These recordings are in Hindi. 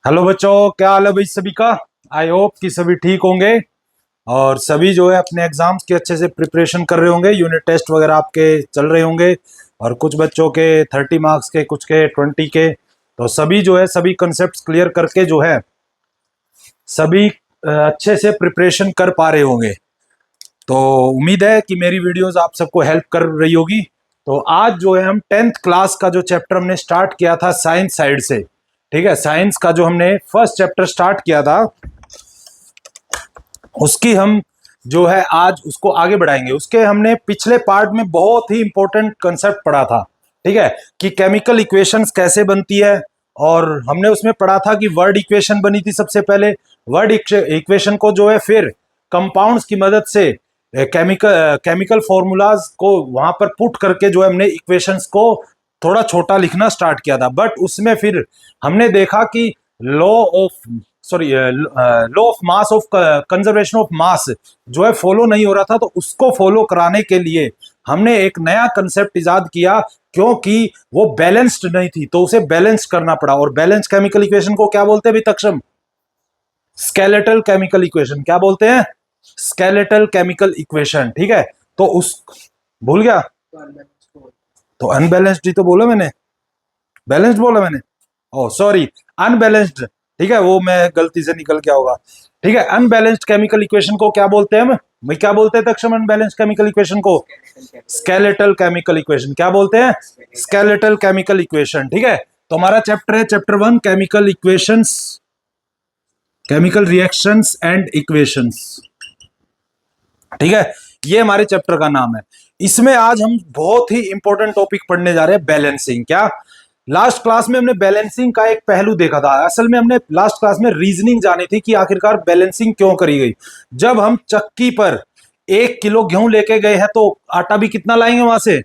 हेलो बच्चों, क्या हाल है भाई सभी का। आई होप कि सभी ठीक होंगे और सभी जो है अपने एग्जाम्स की अच्छे से प्रिपरेशन कर रहे होंगे। यूनिट टेस्ट वगैरह आपके चल रहे होंगे और कुछ बच्चों के 30 मार्क्स के, कुछ के 20 के। तो सभी जो है सभी कंसेप्ट क्लियर करके जो है सभी अच्छे से प्रिपरेशन कर पा रहे होंगे। तो उम्मीद है कि मेरी वीडियोस आप सबको हेल्प कर रही होगी। तो आज जो है हम 10th क्लास का जो चैप्टर हमने स्टार्ट किया था साइंस साइड से, ठीक है, साइंस का जो हमने फर्स्ट चैप्टर स्टार्ट किया था उसकी हम जो है आज उसको आगे बढ़ाएंगे। उसके हमने पिछले पार्ट में बहुत ही इंपॉर्टेंट कंसेप्ट पढ़ा था, ठीक है, कि केमिकल इक्वेशंस कैसे बनती है। और हमने उसमें पढ़ा था कि वर्ड इक्वेशन बनी थी सबसे पहले। वर्ड इक्वेशन को जो है फिर कंपाउंड्स की मदद से केमिकल फॉर्मूलाज को वहां पर पुट करके जो है हमने इक्वेशंस को थोड़ा छोटा लिखना स्टार्ट किया था। बट उसमें फिर हमने देखा कि law of law of mass of conservation of mass जो है फॉलो नहीं हो रहा था। तो उसको फॉलो कराने के लिए हमने एक नया कंसेप्ट इजाद किया, क्योंकि वो बैलेंस्ड नहीं थी तो उसे बैलेंस करना पड़ा। और बैलेंस केमिकल इक्वेशन को क्या बोलते हैं भी तक्षम? Skeletal chemical equation. क्या बोलते हैं? स्केलेटल केमिकल इक्वेशन, ठीक है। तो उस भूल गया तो अनबैलेंस्ड ही तो बोला मैंने, बैलेंस्ड बोला मैंने, ओ सॉरी, अनबैलेंस्ड, ठीक है, वो मैं गलती से निकल गया होगा। ठीक है, अनबैलेंस्ड केमिकल इक्वेशन को क्या बोलते हैं हम? भाई क्या बोलते हैं तक्षम अनबैलेंस्ड केमिकल इक्वेशन को? Skeletal chemical equation. क्या बोलते हैं? स्केलेटल केमिकल इक्वेशन, ठीक है। तो हमारा चैप्टर है chapter 1, chemical equations, chemical reactions and equations, ठीक है। ये हमारे चैप्टर का नाम है। इसमें आज हम बहुत ही इंपॉर्टेंट टॉपिक पढ़ने जा रहे हैं, बैलेंसिंग। क्या लास्ट क्लास में हमने बैलेंसिंग का एक पहलू देखा था। असल में हमने लास्ट क्लास में रीजनिंग जानी थी कि आखिरकार बैलेंसिंग क्यों करी गई। जब हम चक्की पर 1 किलो गेहूं लेके गए हैं तो आटा भी कितना लाएंगे वहां से?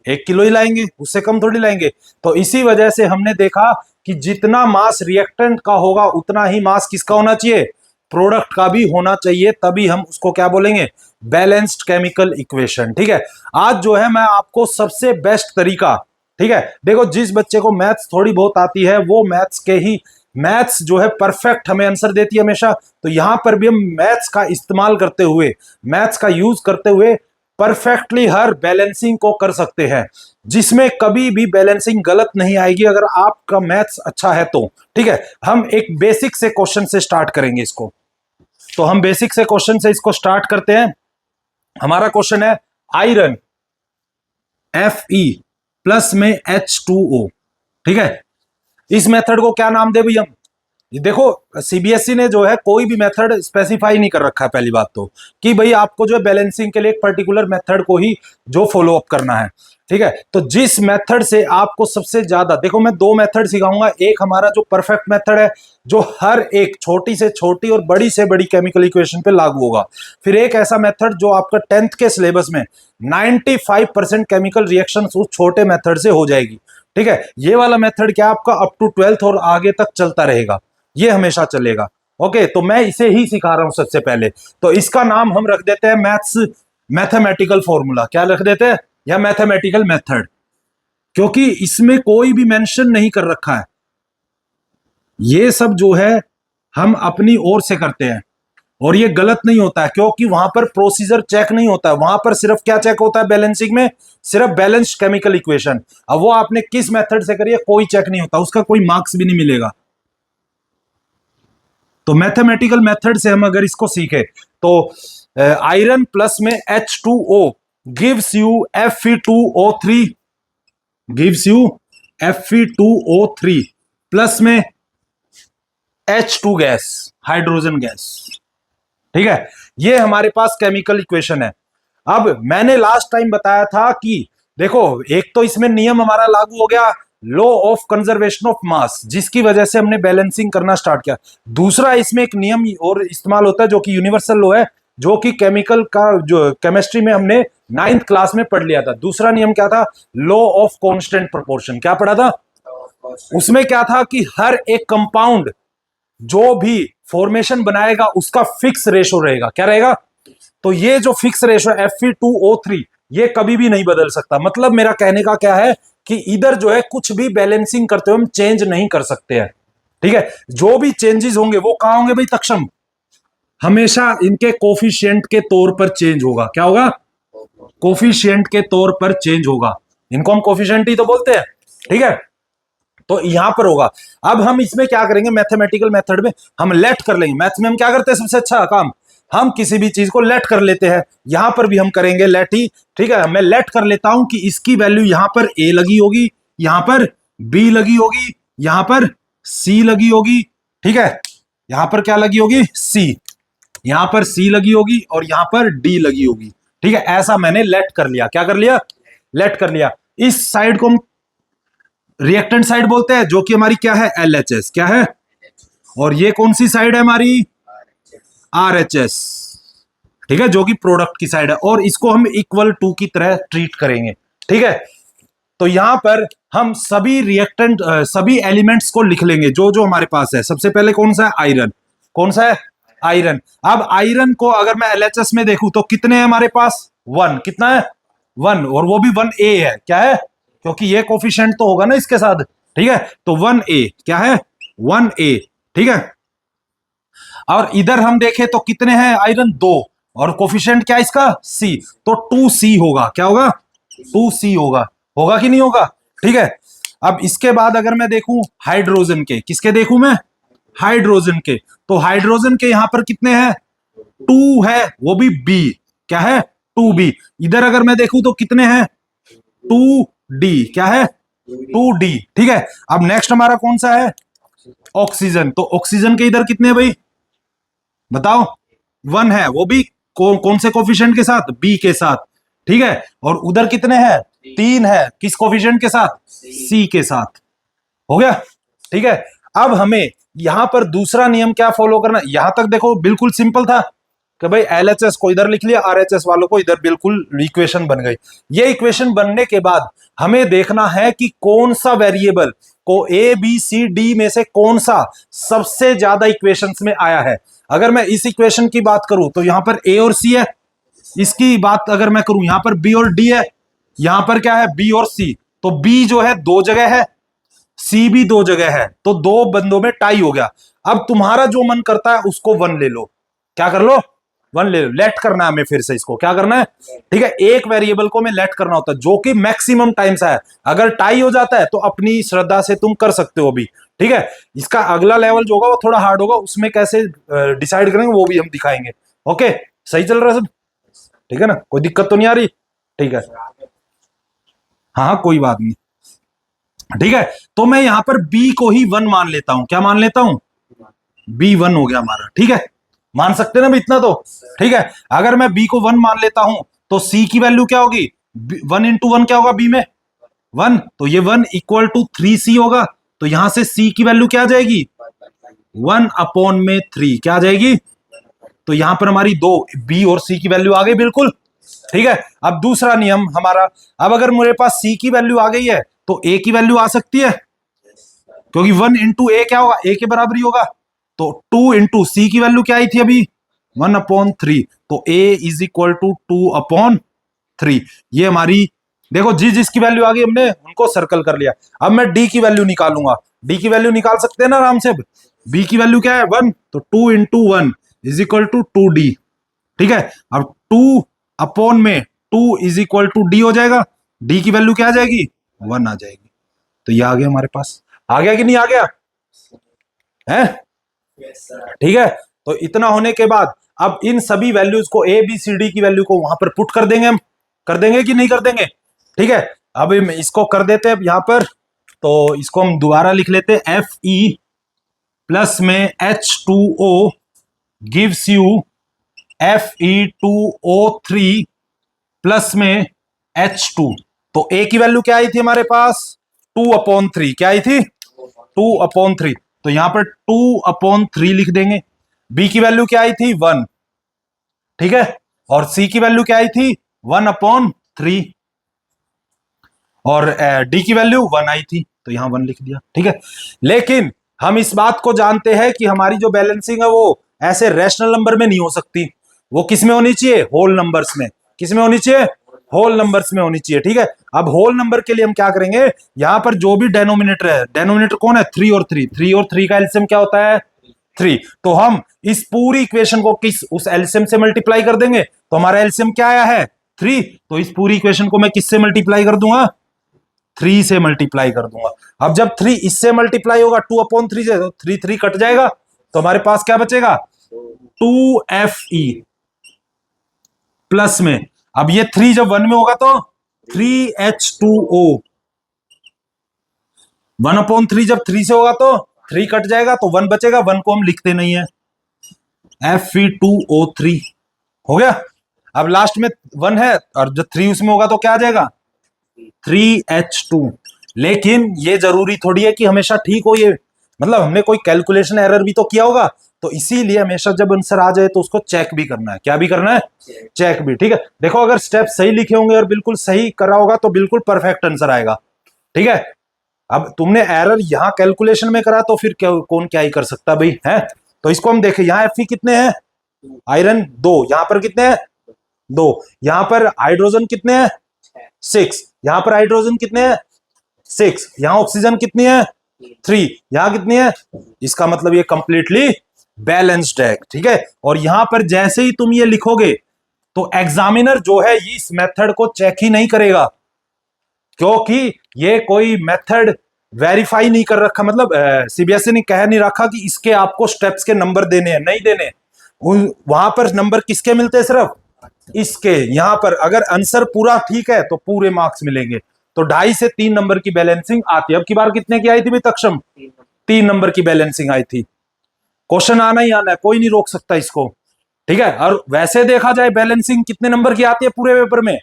1 किलो ही लाएंगे, उससे कम थोड़ी लाएंगे। तो इसी वजह से हमने देखा कि जितना मास रिएक्टेंट का होगा उतना ही मास किसका होना चाहिए? प्रोडक्ट का भी होना चाहिए। तभी हम उसको क्या बोलेंगे? बैलेंस्ड केमिकल इक्वेशन, ठीक है। आज जो है मैं आपको सबसे बेस्ट तरीका, ठीक है, देखो जिस बच्चे को मैथ्स थोड़ी बहुत आती है वो मैथ्स के ही मैथ्स जो है परफेक्ट हमें आंसर देती है हमेशा। तो यहां पर भी हम मैथ्स का इस्तेमाल करते हुए, मैथ्स का यूज करते हुए परफेक्टली हर बैलेंसिंग को कर सकते हैं, जिसमें कभी भी बैलेंसिंग गलत नहीं आएगी अगर आपका मैथ्स अच्छा है तो, ठीक है। हम एक बेसिक से क्वेश्चन से स्टार्ट करेंगे इसको। तो हम बेसिक से क्वेश्चन से इसको स्टार्ट करते हैं। हमारा क्वेश्चन है आयरन Fe प्लस में H2O, ठीक है। इस मेथड को क्या नाम दे भाई हम? देखो सीबीएसई ने जो है कोई भी मेथड स्पेसिफाई नहीं कर रखा है पहली बात तो, कि भाई आपको जो है बैलेंसिंग के लिए एक पर्टिकुलर मेथड को ही जो फॉलो अप करना है, ठीक है। तो जिस मेथड से आपको सबसे ज्यादा, देखो मैं 2 मेथड सिखाऊंगा। एक हमारा जो परफेक्ट मेथड है जो हर एक छोटी से छोटी और बड़ी से बड़ी केमिकल इक्वेशन पे लागू होगा। फिर एक ऐसा मेथड जो आपका 10th के सिलेबस में 95% केमिकल रिएक्शन उस छोटे मेथड से हो जाएगी, ठीक है। ये वाला मेथड क्या आपका अप टू 12th और आगे तक चलता रहेगा, ये हमेशा चलेगा। ओके, तो मैं इसे ही सिखा रहा हूं सबसे पहले। तो इसका नाम हम रख देते हैं मैथमेटिकल फॉर्मूला। क्या रख देते हैं? या मैथमेटिकल मेथड, क्योंकि इसमें कोई भी मेंशन नहीं कर रखा है। ये सब जो है हम अपनी ओर से करते हैं और ये गलत नहीं होता है, क्योंकि वहां पर प्रोसीजर चेक नहीं होता है। वहां पर सिर्फ क्या चेक होता है बैलेंसिंग में? सिर्फ बैलेंस्ड केमिकल इक्वेशन। अब वो आपने किस मेथड से करी है कोई चेक नहीं होता, उसका कोई मार्क्स भी नहीं मिलेगा। तो मैथमेटिकल मेथड से हम अगर इसको सीखे तो आयरन प्लस में H2O gives you Fe2O3, gives you Fe2O3 plus में H2 गैस, हाइड्रोजन गैस, ठीक है। ये हमारे पास केमिकल इक्वेशन है। अब मैंने लास्ट टाइम बताया था कि देखो एक तो इसमें नियम हमारा लागू हो गया, law of conservation of mass, जिसकी वजह से हमने बैलेंसिंग करना स्टार्ट किया। दूसरा इसमें एक नियम और इस्तेमाल होता है जो कि यूनिवर्सल लॉ है, जो कि केमिकल का जो केमिस्ट्री में हमने 9th क्लास में पढ़ लिया था। दूसरा नियम क्या था? Law of constant proportion. क्या पढ़ा था उसमें? क्या था कि हर एक कंपाउंड जो भी फॉर्मेशन बनाएगा उसका फिक्स रेशो रहेगा। क्या रहेगा? तो ये जो फिक्स रेशो Fe2O3 ये कभी भी नहीं बदल सकता। मतलब मेरा कहने का क्या है कि इधर जो है कुछ भी बैलेंसिंग करते हुए हम चेंज नहीं कर सकते हैं, ठीक है, जो भी चेंजेस होंगे वो कहां होंगे भाई तक्षम, हमेशा इनके कोफिशिएंट के तौर पर चेंज होगा। क्या होगा? कोफिशिएंट के तौर पर चेंज होगा। इनको हम कोफिशिएंट ही तो बोलते हैं, ठीक है। तो यहां पर होगा। अब हम इसमें क्या करेंगे, मैथमेटिकल मेथड में हम लेट कर लेंगे। मैथ में हम क्या करते हैं, सबसे अच्छा काम हम किसी भी चीज को लेट कर लेते हैं। यहां पर भी हम करेंगे लेट ही, ठीक है। मैं लेट कर लेता हूं कि इसकी वैल्यू यहां पर ए लगी होगी, यहां पर बी लगी होगी, यहां पर सी लगी होगी, ठीक है। यहां पर क्या लगी होगी, सी, यहां पर सी लगी होगी और यहां पर डी लगी होगी, ठीक है। ऐसा मैंने लेट कर लिया। क्या कर लिया? लेट कर लिया। इस साइड को हम रिएक्टेंट साइड बोलते हैं, जो कि हमारी क्या है, एलएचएस। क्या है? और ये कौन सी साइड है हमारी, आरएचएस, ठीक है, जो कि प्रोडक्ट की साइड है। और इसको हम इक्वल टू की तरह ट्रीट करेंगे, ठीक है। तो यहां पर हम सभी रिएक्टेंट सभी एलिमेंट्स को लिख लेंगे जो जो हमारे पास है। सबसे पहले कौन सा है, आयरन। कौन सा है, आयरन। अब आयरन को अगर मैं एलएचएस में देखूं तो कितने हैं हमारे पास, 1। कितना है, 1, और वो भी 1A है। क्या है? क्योंकि ये कोफिशिएंट तो होगा ना इसके साथ, ठीक है। तो 1A क्या है, 1A, ठीक है। और इधर हम देखें तो कितने हैं आयरन, 2, और कोफिशिएंट क्या है इसका, C, तो 2C होगा। क्या होगा, 2C होगा। होगा कि नहीं होगा, ठीक है। अब इसके बाद अगर मैं देखूं हाइड्रोजन के, किसके देखूं मैं, हाइड्रोजन के, तो हाइड्रोजन के यहां पर कितने हैं, 2 है, वो भी B। क्या है, 2B। इधर अगर मैं देखूं तो कितने हैं, 2D। क्या है, 2D, ठीक है। अब नेक्स्ट हमारा कौन सा है, ऑक्सीजन। तो ऑक्सीजन के इधर कितने हैं भाई, बताओ, 1 है, वो भी कौन से कोफिशिएंट के साथ, B के साथ, ठीक है। और उधर कितने हैं, 3 है, किस कोफिशिएंट के साथ, C के साथ। हो गया, ठीक है। अब हमें यहां पर दूसरा नियम क्या फॉलो करना, यहां तक देखो बिल्कुल सिंपल था कि भाई एलएचएस को इधर लिख लिया, आरएचएस वालों को इधर, बिल्कुल इक्वेशन बन गई। ये इक्वेशन बनने के बाद हमें देखना है कि कौन सा वेरिएबल को ए बी सी डी में से कौन सा सबसे ज्यादा इक्वेशंस में आया है। अगर मैं इस इक्वेशन की बात करूं तो यहां पर ए और सी है, इसकी बात अगर मैं करूं यहां पर बी और डी है, यहां पर क्या है, बी और सी। तो बी जो है 2 जगह है, सी भी 2 जगह है, तो 2 बंदों में टाई हो गया। अब तुम्हारा जो मन करता है उसको 1 ले लो। क्या कर लो, 1 ले लो। लेट करना है हमें, फिर से इसको क्या करना है, ठीक है। एक वेरिएबल को हमें लेट करना होता है जो कि मैक्सिमम टाइम्स है। अगर टाई हो जाता है तो अपनी श्रद्धा से तुम कर सकते हो भी, ठीक है। इसका अगला लेवल जो होगा वो थोड़ा हार्ड होगा, उसमें कैसे डिसाइड करेंगे वो भी हम दिखाएंगे। ओके, सही चल रहा है सब, ठीक है ना, कोई दिक्कत तो नहीं आ रही, ठीक है। हाँ कोई बात नहीं, ठीक है। तो मैं यहां पर बी को ही 1 मान लेता हूं। क्या मान लेता हूं, बी 1 हो गया हमारा, ठीक है। मान सकते ना इतना तो, ठीक है। अगर मैं बी को 1 मान लेता हूं तो सी की वैल्यू क्या होगी, 1 इंटू 1 क्या होगा बी में, 1। तो ये 1 इक्वल टू 3C होगा। तो यहां से सी की वैल्यू क्या आ जाएगी, 1/3। क्या आ जाएगी, तो यहां पर हमारी 2 बी और सी की वैल्यू आ गई, बिल्कुल, ठीक है। अब दूसरा नियम हमारा, अब अगर मेरे पास सी की वैल्यू आ गई है तो ए की वैल्यू आ सकती है, क्योंकि 1 इंटू ए क्या होगा, ए के बराबर ही होगा। तो 2 इंटू सी की वैल्यू क्या आई थी अभी, 1/3। तो ए इज इक्वल टू 2/3। ये हमारी, देखो जिसकी वैल्यू आ गई हमने उनको सर्कल कर लिया। अब मैं डी की वैल्यू निकालूंगा। डी की वैल्यू निकाल सकते हैं ना आराम से। बी की वैल्यू क्या है, 1, तो 2 into 1 is equal to 2D, ठीक है। अब 2/2 इज इक्वल टू डी हो जाएगा। डी की वैल्यू क्या आ जाएगी, 1 आ जाएगी। तो ये आ गया हमारे पास, आ गया कि नहीं आ गया है, ठीक है। तो इतना होने के बाद अब इन सभी वैल्यूज को, ए बी सी डी की वैल्यू को वहां पर पुट कर देंगे हम। कर देंगे कि नहीं कर देंगे, ठीक है। अब इसको कर देते हैं यहां पर, तो इसको हम दोबारा लिख लेते हैं। Fe प्लस में H2O gives you Fe2O3 plus में H2। तो ए की वैल्यू क्या आई थी हमारे पास, 2/3। क्या आई थी, 2/3। तो यहां पर 2/3 लिख देंगे। बी की वैल्यू क्या आई थी, 1, ठीक है। और सी की वैल्यू क्या आई थी, 1/3। और डी की वैल्यू 1 आई थी, तो यहां 1 लिख दिया, ठीक है। लेकिन हम इस बात को जानते हैं कि हमारी जो बैलेंसिंग है वो ऐसे रैशनल नंबर में नहीं हो सकती, वो किस में होनी चाहिए, होल नंबर्स में। किस में होनी चाहिए, होल नंबर्स में होनी चाहिए, ठीक है। अब होल नंबर के लिए हम क्या करेंगे, यहां पर जो भी डेनोमिनेटर है, डेनोमिनेटर कौन है, 3 और 3, 3 और 3 का एलसीएम क्या होता है 3, तो हम इस पूरी इक्वेशन को किस उस एलसीएम से मल्टीप्लाई कर देंगे, तो हमारा एलसीएम क्या आया है 3, तो इस पूरी इक्वेशन को मैं किससे मल्टीप्लाई कर दूंगा 3 से मल्टीप्लाई कर दूंगा। अब जब 3 इससे मल्टीप्लाई होगा 2/3 से, तो 3 3 कट जाएगा, तो हमारे पास क्या बचेगा 2Fe प्लस में, अब ये 3 जब 1 में होगा तो 3H2O, 1/3 जब 3 से होगा तो 3 कट जाएगा, तो 1 बचेगा, 1 को हम लिखते नहीं है, Fe2O3 हो गया। अब लास्ट में 1 है और जब 3 उसमें होगा तो क्या आ जाएगा 3H2। लेकिन ये जरूरी थोड़ी है कि हमेशा ठीक हो, ये मतलब हमने कोई कैलकुलेशन एरर भी तो किया होगा, तो इसीलिए हमेशा जब आंसर आ जाए तो उसको चेक भी करना है, क्या भी करना है चेक भी, ठीक है। देखो अगर स्टेप सही लिखे होंगे और बिल्कुल सही करा होगा तो बिल्कुल परफेक्ट आंसर आएगा, ठीक है। अब तुमने एरर यहां कैलकुलेशन में करा तो फिर कौन क्या ही कर सकता भाई, है। तो इसको हम देखें, यहाँ Fe कितने हैं, आयरन 2, यहां पर कितने हैं 2, यहां पर हाइड्रोजन कितने हैं 6, यहां पर हाइड्रोजन कितने हैं 6, यहां ऑक्सीजन कितनी है 3, यहां कितनी है, इसका मतलब ये कंप्लीटली बैलेंस्ड है, ठीक है। और यहां पर जैसे ही तुम ये लिखोगे तो एग्जामिनर जो है इस मेथड को चेक ही नहीं करेगा, क्योंकि ये कोई मेथड वेरीफाई नहीं कर रखा, मतलब सीबीएसई ने कह नहीं रखा कि इसके आपको स्टेप्स के नंबर देने हैं, नहीं देने। वहां पर नंबर किसके मिलते हैं, सिर्फ इसके। यहां पर अगर आंसर पूरा ठीक है तो पूरे मार्क्स मिलेंगे, तो 2.5 से 3 नंबर की बैलेंसिंग आती है। अब की बार कितने की आई थी भाई तक्षम, 3 नंबर की बैलेंसिंग आई थी। क्वेश्चन आना ही आना है, कोई नहीं रोक सकता इसको, ठीक है। और वैसे देखा जाए बैलेंसिंग कितने नंबर की आती है पूरे पेपर में,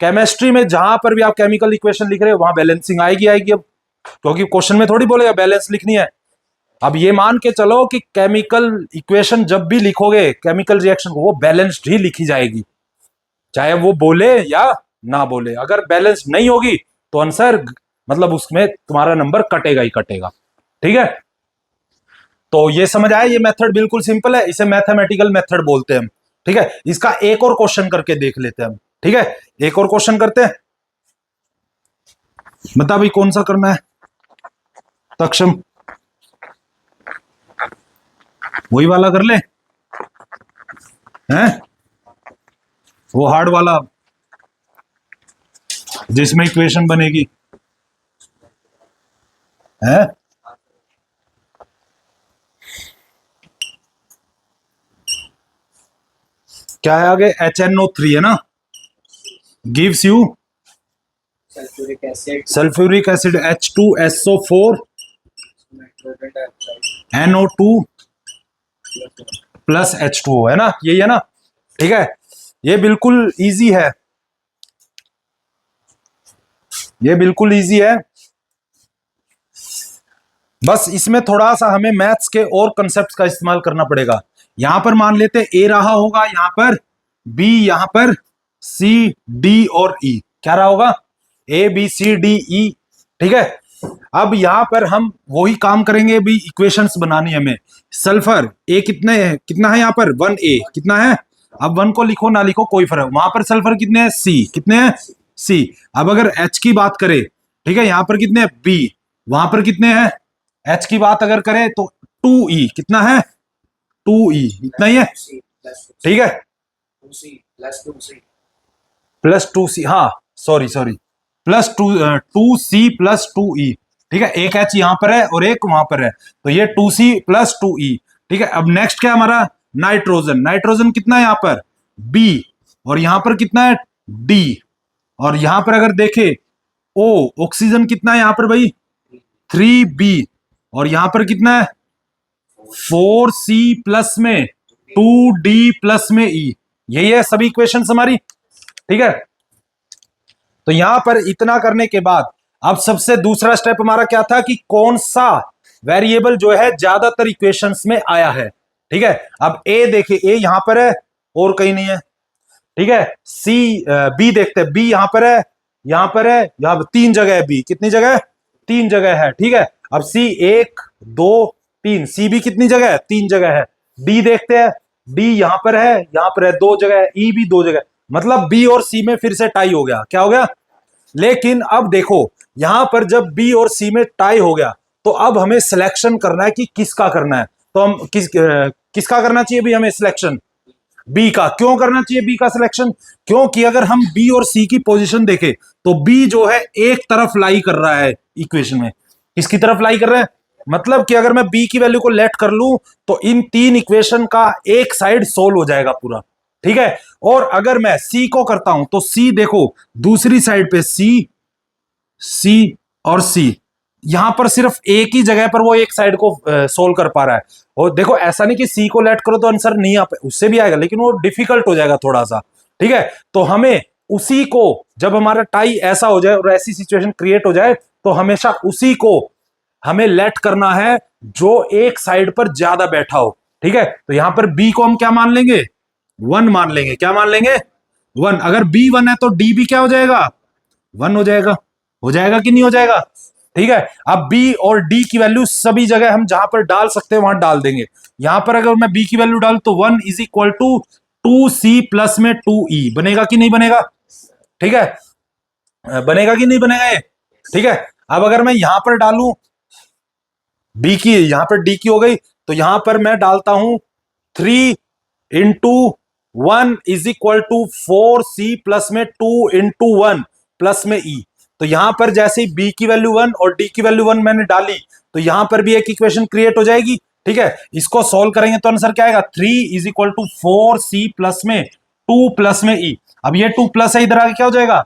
केमिस्ट्री में जहां पर भी आप केमिकल इक्वेशन लिख रहे हो वहां बैलेंसिंग आएगी आएगी, अब क्योंकि क्वेश्चन में थोड़ी बोलेगा बैलेंस लिखनी है। अब ये मान के चलो कि केमिकल इक्वेशन जब भी लिखोगे केमिकल रिएक्शन को, वो बैलेंस्ड ही लिखी जाएगी, चाहे वो बोले या ना बोले। अगर बैलेंस नहीं होगी तो आंसर मतलब उसमें तुम्हारा नंबर कटेगा ही कटेगा, ठीक है। तो ये समझ आया, ये मेथड बिल्कुल सिंपल है, इसे मैथमेटिकल मेथड बोलते हैं हम, ठीक है। इसका एक और क्वेश्चन करके देख लेते हैं हम, ठीक है। एक और क्वेश्चन करते हैं, बता भाई कौन सा करना है तक्षम, वही वाला कर ले, हैं वो हार्ड वाला जिसमें इक्वेशन बनेगी, है क्या है आगे, HNO3 है ना, gives you sulphuric acid H2SO4 NO2 plus H2O, है ना, यही है ना, ठीक है। ये बिल्कुल इजी है, ये बिल्कुल इजी है, बस इसमें थोड़ा सा हमें मैथ्स के और कंसेप्ट का इस्तेमाल करना पड़ेगा। यहां पर मान लेते ए रहा होगा, यहां पर बी, यहां पर सी डी और ई, क्या रहा होगा ABCDE, ठीक है। अब यहां पर हम वही काम करेंगे भी, इक्वेशंस बनानी है हमें। सल्फर ए कितने है, कितना है यहाँ पर 1A कितना है, अब 1 को लिखो ना लिखो कोई फर्क, वहां पर सल्फर कितने हैं C, कितने हैं C। अब अगर H की बात करें, ठीक है, यहां पर कितने हैं B, वहां पर कितने हैं, H की बात अगर करें तो 2E, कितना है 2E, इतना ही है, ठीक है, प्लस 2C, हाँ sorry sorry, plus 2C plus 2E, ठीक है। एक H यहां पर है और एक वहां पर है, तो ये 2C प्लस 2E, ठीक है। अब नेक्स्ट क्या हमारा नाइट्रोजन, नाइट्रोजन कितना है यहाँ पर B, और यहां पर कितना है D, और यहां पर अगर देखे O, ऑक्सीजन कितना है यहां पर भाई 3B, और यहां पर कितना है 4C प्लस में 2D प्लस में E, यही है सभी इक्वेशंस हमारी, ठीक है। तो यहां पर इतना करने के बाद अब सबसे दूसरा स्टेप हमारा क्या था कि कौन सा वेरिएबल जो है ज्यादातर इक्वेशंस में आया है, ठीक है। अब ए देखिए, ए यहां पर है और कहीं नहीं है, ठीक है। बी देखते हैं, बी यहां पर है, यहां पर है, यहां पर 3 जगह है, बी कितनी जगह है 3 जगह है, ठीक है। अब सी 1 2 3, सी भी कितनी जगह है 3 जगह है। डी देखते हैं, डी यहां पर है 2 जगह है, ई भी 2 जगह, मतलब बी और सी में फिर से टाई हो गया, क्या हो गया। लेकिन अब देखो यहां पर जब बी और सी में टाई हो गया तो अब हमें सिलेक्शन करना है कि किसका करना है। तो हम किसका करना चाहिए भी हमें सिलेक्शन, बी का। क्यों करना चाहिए बी का सिलेक्शन, क्योंकि अगर हम बी और सी की पोजीशन देखें तो बी जो है एक तरफ लाई कर रहा है इक्वेशन में। किसकी तरफ लाई कर रहा है, मतलब कि अगर मैं बी की वैल्यू को लेट कर लूं तो इन तीन इक्वेशन का एक साइड सोल्व हो जाएगा पूरा, ठीक है। और अगर मैं सी को करता हूं तो सी देखो दूसरी साइड पे सी, सी और सी, यहां पर सिर्फ एक ही जगह पर वो एक साइड को सोल्व कर पा रहा है। और देखो ऐसा नहीं कि सी को लेट करो तो आंसर नहीं आ पाए, उससे भी आएगा लेकिन वो डिफिकल्ट हो जाएगा थोड़ा सा, ठीक है। तो हमें उसी को, जब हमारा टाई ऐसा हो जाए और ऐसी सिचुएशन क्रिएट हो जाए तो हमेशा उसी को हमें लेट करना है जो एक साइड पर ज्यादा बैठा हो, ठीक है। तो यहां पर बी को हम क्या मान लेंगे, वन मान लेंगे। क्या मान लेंगे, वन। अगर बी वन है तो डी भी क्या हो जाएगा, वन हो जाएगा। हो जाएगा कि नहीं हो जाएगा, ठीक है। अब बी और डी की वैल्यू सभी जगह हम जहां पर डाल सकते हैं वहां डाल देंगे। यहां पर अगर मैं बी की वैल्यू डालू तो one is equal to 2c plus में 2e बनेगा कि नहीं बनेगा, ठीक है। बनेगा कि नहीं बनेगा ये, ठीक है। अब अगर मैं यहां पर डालू बी की, यहां पर डी की हो गई, तो यहां पर मैं डालता हूं 3 × 1 is equal to 4c plus में 2 × 1 प्लस में e। तो यहां पर जैसे ही b की वैल्यू 1 और d की वैल्यू 1 मैंने डाली तो यहां पर भी एक इक्वेशन क्रिएट हो जाएगी, ठीक है। इसको सॉल्व करेंगे तो आंसर क्या आएगा, 3 is equal to 4c plus में 2 प्लस में e। अब ये 2 प्लस है, इधर आगे क्या हो जाएगा,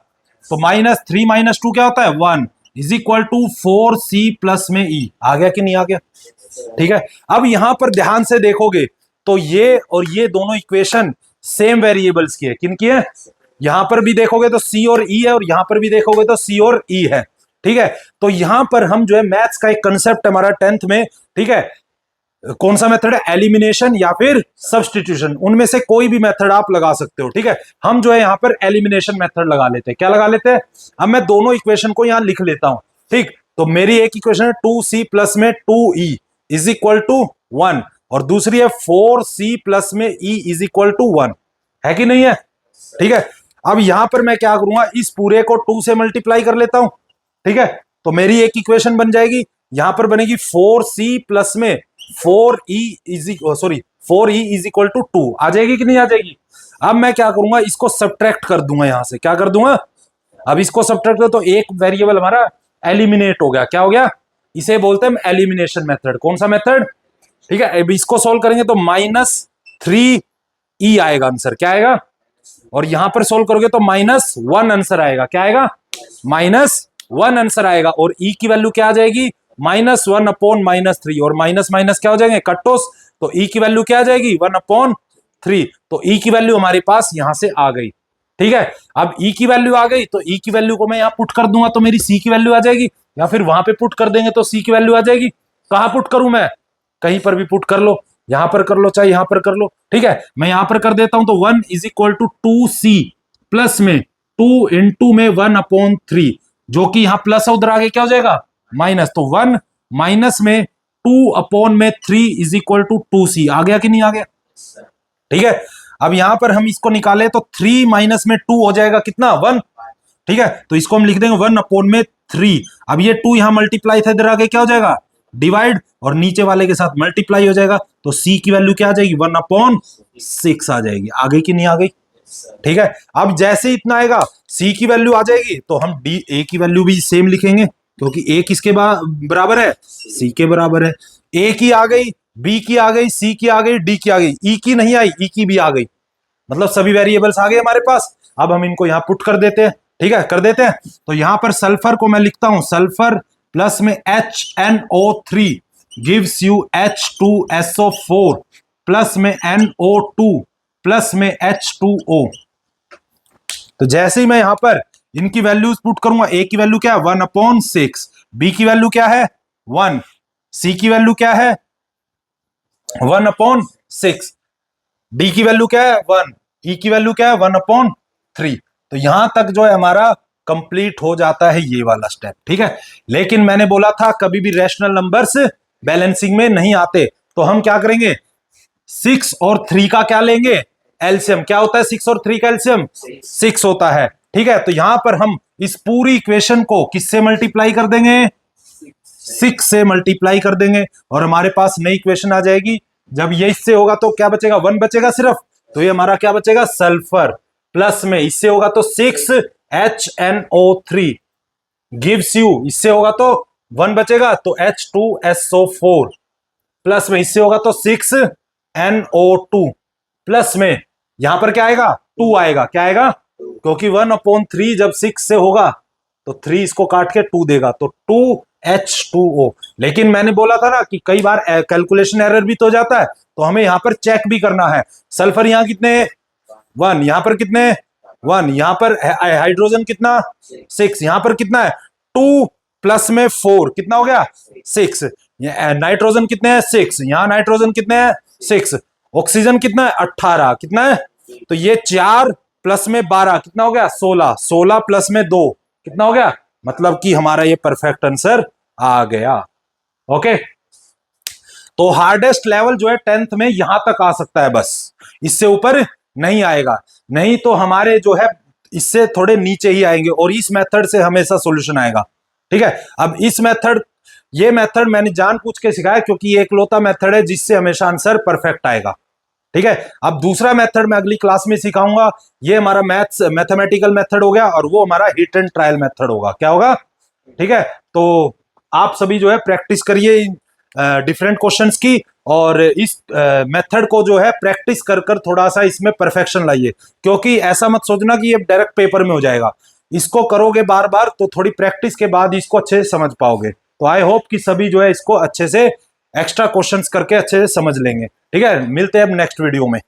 तो -3 - 2 क्या होता है 1 is equal to 4c plus में e। आ गया कि नहीं आ गया, ठीक है। अब यहां पर ध्यान से देखोगे तो ये और ये दोनों इक्वेशन सेम वेरिएबल्स की है। किन की है, यहां पर भी देखोगे तो c और e है और यहां पर भी देखोगे तो c और e है, ठीक है। तो यहां पर हम जो है मैथ्स का एक कंसेप्ट हमारा 10th में, ठीक है, कौन सा मेथड है, एलिमिनेशन या फिर सब्सटीट्यूशन, उनमें से कोई भी मेथड आप लगा सकते हो, ठीक है। हम जो है यहां पर एलिमिनेशन मेथड लगा लेते हैं। क्या लगा लेते हैं, अब मैं दोनों इक्वेशन को यहां लिख लेता हूं, ठीक। तो मेरी एक इक्वेशन है 2c प्लस में 2e इज इक्वल टू 1 और दूसरी है 4c प्लस में e इज इक्वल टू 1, है कि नहीं है, ठीक है। अब यहां पर मैं क्या करूंगा, इस पूरे को 2 से मल्टीप्लाई कर लेता हूं, ठीक है। तो मेरी एक इक्वेशन बन जाएगी, यहां पर बनेगी 4c प्लस में 4e इज इक्वल टू 2। आ जाएगी कि नहीं आ जाएगी। अब मैं क्या करूंगा, इसको सब्ट्रैक्ट कर दूंगा, यहां से क्या कर दूंगा, अब इसको सब्ट्रैक्ट कर तो एक वेरिएबल हमारा एलिमिनेट हो गया। क्या हो गया, इसे बोलते हैं एलिमिनेशन मेथड। कौन सा मेथड, ठीक है। अब इसको सोल्व करेंगे तो -3e आएगा आंसर, क्या आएगा, और यहां पर सोल्व करोगे तो -1 आंसर आएगा। क्या आएगा, -1 आंसर आएगा। और e की वैल्यू क्या आ जाएगी, -1 अपॉन -3 और माइनस माइनस क्या हो जाएंगे, कटोस। तो e की वैल्यू क्या आ जाएगी, 1/3। तो e की वैल्यू हमारे पास यहां से आ गई, ठीक है। अब e की वैल्यू आ गई तो e की वैल्यू को मैं यहां पुट कर दूंगा तो मेरी c की वैल्यू आ जाएगी, या फिर वहां पे पुट कर देंगे तो c की वैल्यू आ जाएगी। कहां पुट करूं मैं, कहीं पर भी पुट कर लो, यहां पर कर लो चाहे यहां पर कर लो, ठीक है। मैं यहां पर कर देता हूं तो 1 is equal to 2c plus में 2 × में 1/3, जो कि यहां प्लस है उधर आगे क्या हो जाएगा माइनस, तो 1 माइनस में 2/3 इज इक्वल टू 2c। आ गया कि नहीं आ गया, ठीक है। अब यहां पर हम इसको निकाले तो 3 माइनस में 2 हो जाएगा कितना 1, ठीक है। तो इसको हम लिख देंगे 1/3। अब ये 2 यहां मल्टीप्लाई था, इधर आगे क्या हो जाएगा डिवाइड, और नीचे वाले के साथ मल्टीप्लाई हो जाएगा। तो c की वैल्यू क्या आ जाएगी 1/6 आ जाएगी। आ गई कि नहीं आ गई, ठीक है। अब जैसे ही इतना आएगा c की वैल्यू आ जाएगी तो हम a की वैल्यू भी सेम लिखेंगे, क्योंकि a किसके बराबर है, c के बराबर है। a की आ गई, b की आ गई, c की आ गई, d की आ गई, e की नहीं आई, e की भी आ गई, मतलब सभी वेरिएबल्स आ गए हमारे पास। अब हम इनको यहां पुट कर देते हैं, ठीक है, कर देते हैं। तो यहां पर सल्फर को मैं लिखता हूं सल्फर प्लस में HNO3 gives you H2SO4 plus में NO2 प्लस में H2O। तो जैसे ही मैं यहां पर इनकी वैल्यूज पुट करूंगा, a की वैल्यू क्या है 1/6, b की वैल्यू क्या है 1, c की वैल्यू क्या है 1/6, d की वैल्यू क्या है 1, e की वैल्यू क्या है 1/3। तो यहां तक जो है हमारा कंप्लीट हो जाता है ये वाला स्टेप, ठीक है। लेकिन मैंने बोला था कभी भी रैशनल नंबर्स बैलेंसिंग में नहीं आते, तो हम क्या करेंगे 6 और 3 का क्या लेंगे एलसीएम क्या होता है, 6 और 3 का एलसीएम 6 होता है। ठीक है, तो यहां पर हम इस पूरी इक्वेशन को किससे मल्टीप्लाई कर देंगे, 6 से मल्टीप्लाई कर देंगे और हमारे पास नई इक्वेशन आ जाएगी। जब ये इससे होगा तो क्या बचेगा, 1 बचेगा सिर्फ, तो ये हमारा क्या बचेगा, सल्फर। प्लस में इससे होगा तो 6HNO3 गिव्स यू, इससे होगा तो 1 बचेगा तो H2SO4, प्लस में इससे होगा तो 6NO2, प्लस में यहां पर क्या आएगा, 2 आएगा। क्या आएगा, क्योंकि 1/3 जब 6 से होगा तो 3 इसको काट के 2 देगा, तो 2H2O। लेकिन मैंने बोला था ना कि कई बार कैलकुलेशन एरर भी तो जाता है, तो हमें यहां पर चेक भी करना है। सल्फर यहां कितने, 1, यहां पर कितने 1, यहां पर हाइड्रोजन कितना 6, यहां पर कितना है 2 प्लस में 4 कितना हो गया 6, नाइट्रोजन कितने हैं 6, यहां नाइट्रोजन कितने हैं 6, ऑक्सीजन कितना है 18, कितना है, तो ये 4 प्लस में 12 कितना हो गया 16, 16 प्लस में 2 कितना हो गया, मतलब कि हमारा ये परफेक्ट आंसर आ गया। ओके, तो हार्डेस्ट लेवल जो है 10th में यहां तक आ सकता है, बस इससे ऊपर नहीं आएगा, नहीं तो हमारे जो है इससे थोड़े नीचे ही आएंगे और इस मेथड से हमेशा सॉल्यूशन आएगा। ठीक है, अब इस मेथड, ये मेथड मैंने जानबूझ के सिखाया क्योंकि ये एकलौता मेथड है जिससे हमेशा आंसर परफेक्ट आएगा। ठीक है, अब दूसरा मेथड मैं अगली क्लास में सिखाऊंगा। ये हमारा मैथमेटिकल मेथड हो गया और वो हमारा हिट एंड ट्रायल मेथड होगा। क्या होगा, ठीक है, तो आप सभी जो है प्रैक्टिस करिए डिफरेंट क्वेश्चंस की, और इस मेथड को जो है प्रैक्टिस कर कर थोड़ा सा इसमें परफेक्शन लाइए, क्योंकि ऐसा मत सोचना कि ये डायरेक्ट पेपर में हो जाएगा। इसको करोगे बार बार तो थोड़ी प्रैक्टिस के बाद इसको अच्छे से समझ पाओगे। तो आई होप कि सभी जो है इसको अच्छे से एक्स्ट्रा क्वेश्चंस करके अच्छे से समझ लेंगे। ठीक है, मिलते हैं अब नेक्स्ट वीडियो में।